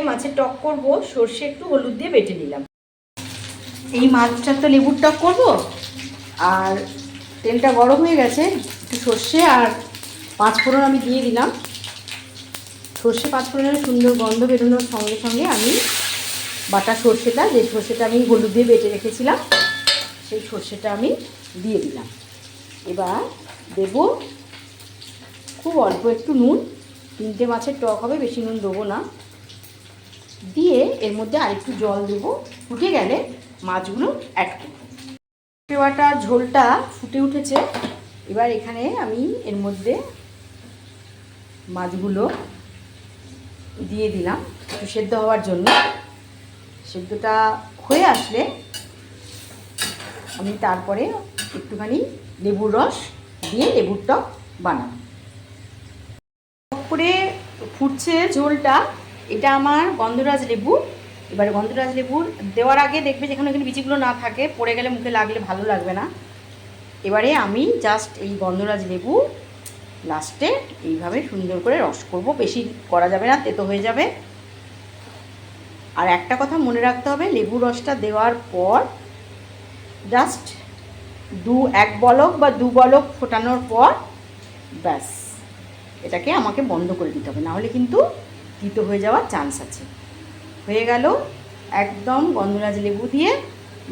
মাছের টক করব, সর্ষে একটু হলুদ দিয়ে বেটে নিলাম। এই মাছটা তো লেবুর টক করব, আর তেলটা গরম হয়ে গেছে, একটু সর্ষে আর পাঁচফোড়ন আমি দিয়ে দিলাম। সর্ষে পাঁচফোড়নের সুন্দর গন্ধ বেরোনোর সঙ্গে সঙ্গে আমি বাটা সর্ষেটা, যে সর্ষেটা আমি হলুদ দিয়ে বেটে রেখেছিলাম, সেই সর্ষেটা আমি দিয়ে দিলাম। এবার দেব খুব অল্প একটু নুন, 3টে মাছের টক হবে, বেশি নুন দেবো না। দিয়ে এর মধ্যে আরেকটু জল দেবো, ফুটে গেলে মাছগুলো অ্যাড করব। পেঁয়াটা ঝোলটা ফুটে উঠেছে, এবার এখানে আমি এর মধ্যে মাছগুলো দিয়ে দিলাম একটু সেদ্ধ হওয়ার জন্য। সেদ্ধটা হয়ে আসলে আমি তারপরে একটুখানি লেবুর রস দিয়ে লেবুর টক বানাবো। করে ফুটছে ঝোলটা, এটা আমার গন্ধরাজ লেবু। এবার গন্ধরাজ লেবুর দেওয়ার আগে দেখবে যেখানে এখানে বিচিগুলো না থাকে, পড়ে গেলে মুখে লাগলে ভালো লাগবে না। এবারে আমি জাস্ট এই গন্ধরাজ লেবু লাস্টে এইভাবে সুন্দর করে রস করব, বেশি করা যাবে না, তেতো হয়ে যাবে। আর একটা কথা মনে রাখতে হবে, লেবু রসটা দেওয়ার পর জাস্ট এক বলক বা 2 বলক ফোটানোর পর ব্যাস এটাকে আমাকে বন্ধ করে দিতে হবে, নাহলে কিন্তু তিতো হয়ে যাওয়ার চান্স আছে। হয়ে গেল একদম গন্ধরাজ লেবু দিয়ে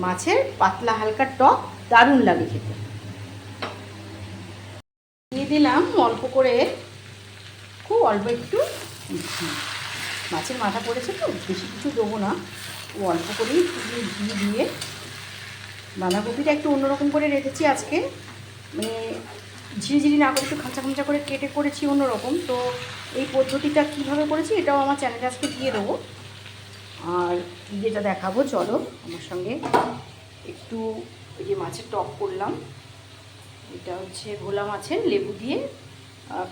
মাছের পাতলা হালকা টক, দারুণ লাগে খেতে। দিয়ে দিলাম অল্প করে, খুব অল্প একটু মাছের মাথা পড়েছে তো, বেশি কিছু দেবো না, অল্প করেই ঘি দিয়ে। বাঁধাকপিটা একটু অন্যরকম করে রেখেছি আজকে, মানে ঝিরিঝিরি না করে একটু খাঁচা খাঁচা করে কেটে করেছি অন্যরকম। তো এই পদ্ধতিটা কীভাবে করেছি এটাও আমার চ্যানেলে আজকে দিয়ে দেবো। আর যেটা দেখাবো, চলো আমার সঙ্গে। একটু এই যে মাছের টক করলাম, এটা হচ্ছে ভোলা মাছের লেবু দিয়ে,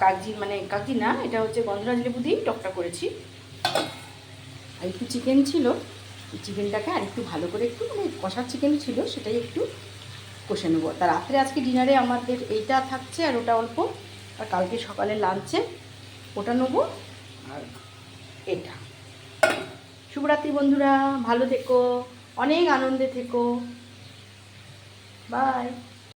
কাগজি মানে কাগজি না, এটা হচ্ছে গন্ধরাজ লেবু দিয়েই টকটা করেছি। আর একটু চিকেন ছিল, চিকেনটাকে আর একটু ভালো করে একটু মানে কষার চিকেন ছিল, সেটাই একটু কষে নেবো। তা রাত্রে আজকে ডিনারে আমাদের এইটা থাকছে, আর ওটা অল্প, আর কালকে সকালে লাঞ্চে ওটা নেবো। আর এটা শুভরাত্রি বন্ধুরা, ভালো থেকো, অনেক আনন্দে থেকো, বাই।